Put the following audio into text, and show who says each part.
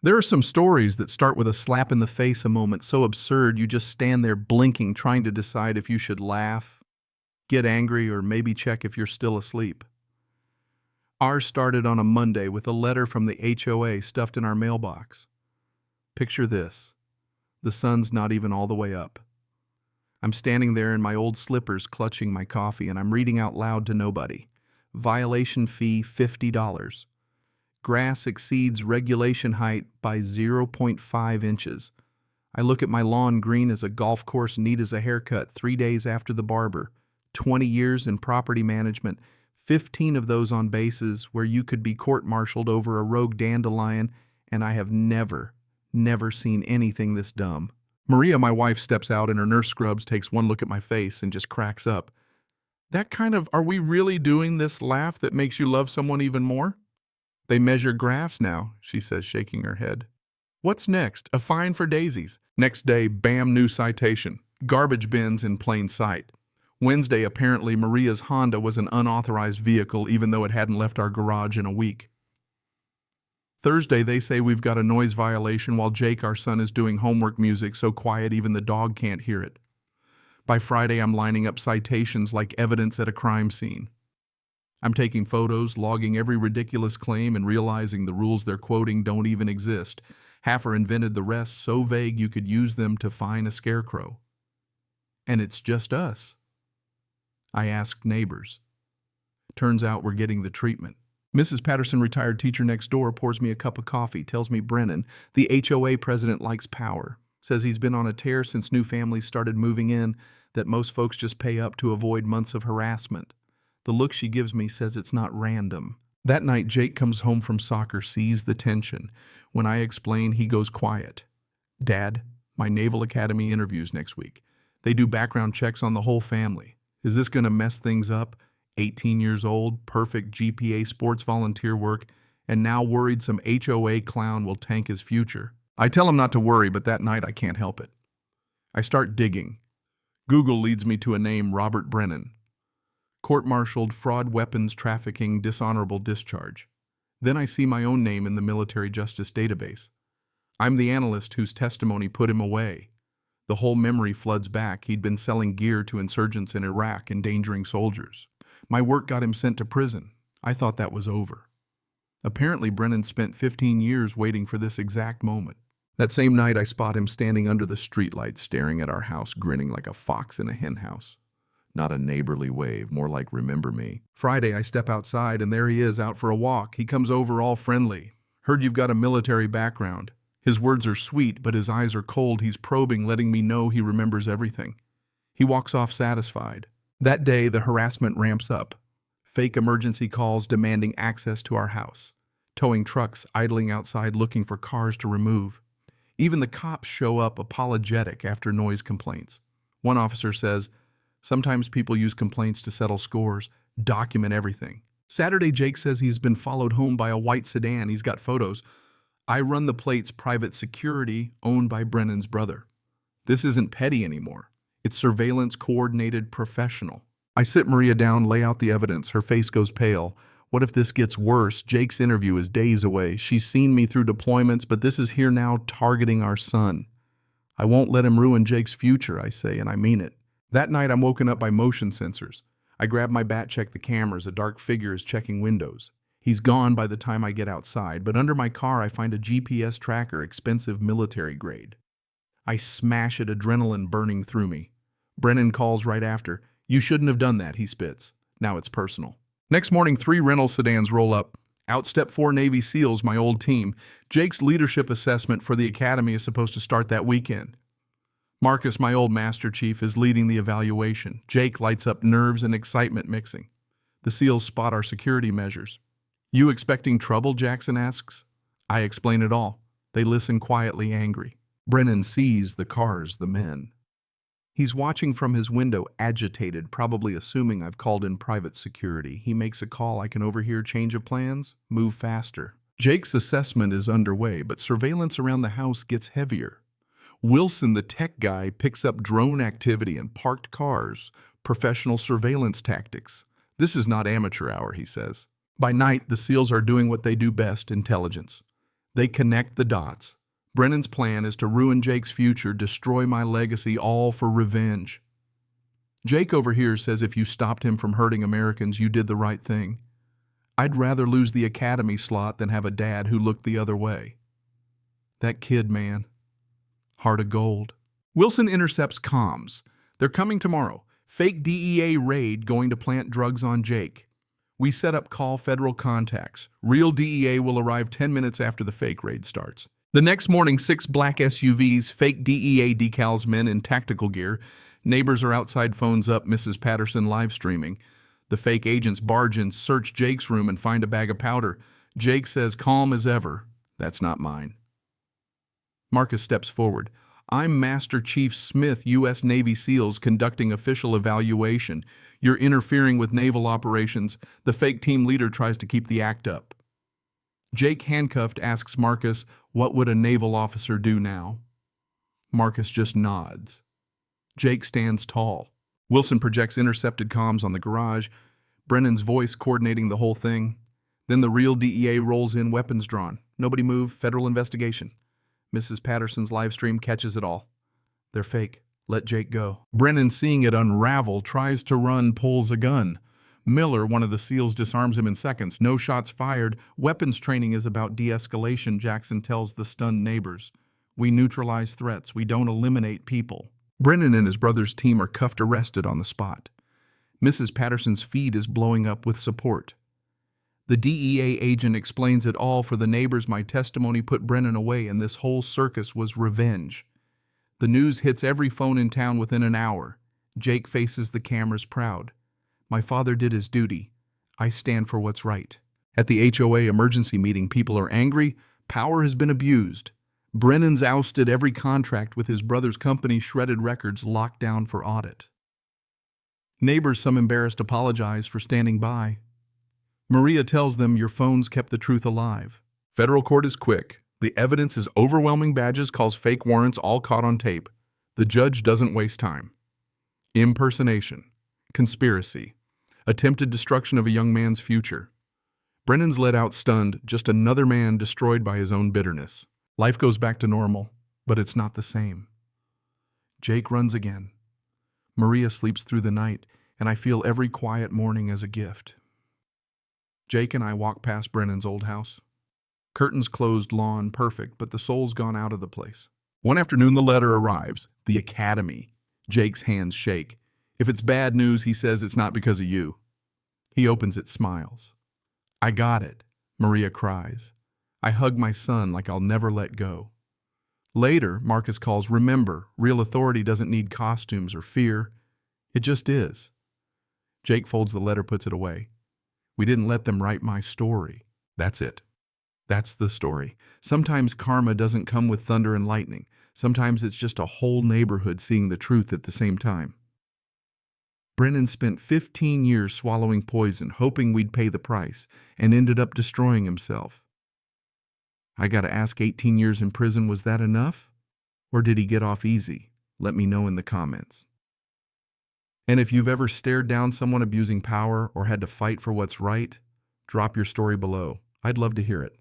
Speaker 1: There are some stories that start with a slap in the face, a moment so absurd you just stand there blinking, trying to decide if you should laugh, get angry, or maybe check if you're still asleep. Ours started on a Monday with a letter from the HOA stuffed in our mailbox. Picture this. The sun's not even all the way up. I'm standing there in my old slippers clutching my coffee, and I'm reading out loud to nobody. Violation fee $50. Grass exceeds regulation height by 0.5 inches. I look at my lawn green as a golf course, neat as a haircut 3 days after the barber. 20 years in property management, 15 of those on bases where you could be court-martialed over a rogue dandelion, and I have never seen anything this dumb. Maria, my wife, steps out in her nurse scrubs, takes one look at my face, and just cracks up. That kind of, are we really doing this laugh that makes you love someone even more? They measure grass now, she says, shaking her head. What's next? A fine for daisies. Next day, bam, new citation. Garbage bins in plain sight. Wednesday, apparently Maria's Honda was an unauthorized vehicle even though it hadn't left our garage in a week. Thursday, they say we've got a noise violation while Jake, our son, is doing homework music so quiet even the dog can't hear it. By Friday, I'm lining up citations like evidence at a crime scene. I'm taking photos, logging every ridiculous claim, and realizing the rules they're quoting don't even exist. Half are invented, the rest so vague you could use them to fine a scarecrow. And it's just us. I asked neighbors. Turns out we're getting the treatment. Mrs. Patterson, retired teacher next door, pours me a cup of coffee, tells me Brennan, the HOA president, likes power. Says he's been on a tear since new families started moving in, that most folks just pay up to avoid months of harassment. The look she gives me says it's not random. That night, Jake comes home from soccer, sees the tension. When I explain, he goes quiet. Dad, my Naval Academy interviews next week. They do background checks on the whole family. Is this going to mess things up? 18 years old, perfect GPA sports volunteer work, and now worried some HOA clown will tank his future. I tell him not to worry, but that night I can't help it. I start digging. Google leads me to a name, Robert Brennan. Court-martialed, fraud, weapons trafficking, dishonorable discharge. Then I see my own name in the military justice database. I'm the analyst whose testimony put him away. The whole memory floods back. He'd been selling gear to insurgents in Iraq, endangering soldiers. My work got him sent to prison. I thought that was over. Apparently, Brennan spent 15 years waiting for this exact moment. That same night, I spot him standing under the streetlight, staring at our house, grinning like a fox in a henhouse. Not a neighborly wave, more like remember me. Friday, I step outside, and there he is, out for a walk. He comes over all friendly. Heard you've got a military background. His words are sweet, but his eyes are cold. He's probing, letting me know he remembers everything. He walks off satisfied. That day, the harassment ramps up. Fake emergency calls demanding access to our house. Towing trucks idling outside looking for cars to remove. Even the cops show up apologetic after noise complaints. One officer says, sometimes people use complaints to settle scores, document everything. Saturday, Jake says he's been followed home by a white sedan. He's got photos. I run the plates private security owned by Brennan's brother. This isn't petty anymore. It's surveillance coordinated professional. I sit Maria down, lay out the evidence. Her face goes pale. What if this gets worse? Jake's interview is days away. She's seen me through deployments, but this is here now targeting our son. I won't let him ruin Jake's future, I say, and I mean it. That night, I'm woken up by motion sensors. I grab my bat, check the cameras. A dark figure is checking windows. He's gone by the time I get outside, but under my car, I find a GPS tracker, expensive military grade. I smash it, adrenaline burning through me. Brennan calls right after. You shouldn't have done that, he spits. Now it's personal. Next morning, 3 rental sedans roll up. Out step 4 Navy SEALs, my old team. Jake's leadership assessment for the academy is supposed to start that weekend. Marcus, my old master chief, is leading the evaluation. Jake lights up, nerves and excitement mixing. The SEALs spot our security measures. You expecting trouble, Jackson asks. I explain it all. They listen quietly, angry. Brennan sees the cars, the men. He's watching from his window, agitated, probably assuming I've called in private security. He makes a call. I can overhear. Change of plans, move faster. Jake's assessment is underway, but surveillance around the house gets heavier. Wilson, the tech guy, picks up drone activity and parked cars, professional surveillance tactics. This is not amateur hour, he says. By night, the SEALs are doing what they do best, intelligence. They connect the dots. Brennan's plan is to ruin Jake's future, destroy my legacy, all for revenge. Jake over here says if you stopped him from hurting Americans, you did the right thing. I'd rather lose the academy slot than have a dad who looked the other way. That kid, man. Heart of gold. Wilson intercepts comms. They're coming tomorrow. Fake DEA raid going to plant drugs on Jake. We set up call federal contacts. Real DEA will arrive 10 minutes after the fake raid starts. The next morning, 6 black SUVs, fake DEA decals men in tactical gear. Neighbors are outside, phones up, Mrs. Patterson live streaming. The fake agents barge in, search Jake's room, and find a bag of powder. Jake says, calm as ever, "That's not mine." Marcus steps forward. "I'm Master Chief Smith, U.S. Navy SEALs, conducting official evaluation. You're interfering with naval operations." The fake team leader tries to keep the act up. Jake, handcuffed, asks Marcus, what would a naval officer do now? Marcus just nods. Jake stands tall. Wilson projects intercepted comms on the garage, Brennan's voice coordinating the whole thing. Then the real DEA rolls in, weapons drawn. Nobody move, federal investigation. Mrs. Patterson's live stream catches it all. They're fake. Let Jake go. Brennan, seeing it unravel, tries to run, pulls a gun. Miller, one of the SEALs, disarms him in seconds. No shots fired. Weapons training is about de-escalation, Jackson tells the stunned neighbors. We neutralize threats. We don't eliminate people. Brennan and his brother's team are cuffed, arrested on the spot. Mrs. Patterson's feed is blowing up with support. The DEA agent explains it all for the neighbors. My testimony put Brennan away, and this whole circus was revenge. The news hits every phone in town within an hour. Jake faces the cameras proud. My father did his duty. I stand for what's right. At the HOA emergency meeting, people are angry. Power has been abused. Brennan's ousted, every contract with his brother's company, shredded records locked down for audit. Neighbors, some embarrassed, apologize for standing by. Maria tells them your phones kept the truth alive. Federal court is quick. The evidence is overwhelming. Badges calls fake warrants, all caught on tape. The judge doesn't waste time. Impersonation. Conspiracy. Attempted destruction of a young man's future. Brennan's let out stunned, just another man destroyed by his own bitterness. Life goes back to normal, but it's not the same. Jake runs again. Maria sleeps through the night, and I feel every quiet morning as a gift. Jake and I walk past Brennan's old house. Curtains closed, lawn perfect, but the soul's gone out of the place. One afternoon the letter arrives. The Academy. Jake's hands shake. If it's bad news, he says it's not because of you. He opens it, smiles. I got it, Maria cries. I hug my son like I'll never let go. Later, Marcus calls, remember, real authority doesn't need costumes or fear. It just is. Jake folds the letter, puts it away. We didn't let them write my story. That's it. That's the story. Sometimes karma doesn't come with thunder and lightning. Sometimes it's just a whole neighborhood seeing the truth at the same time. Brennan spent 15 years swallowing poison, hoping we'd pay the price, and ended up destroying himself. I gotta ask, 18 years in prison, was that enough? Or did he get off easy? Let me know in the comments. And if you've ever stared down someone abusing power or had to fight for what's right, drop your story below. I'd love to hear it.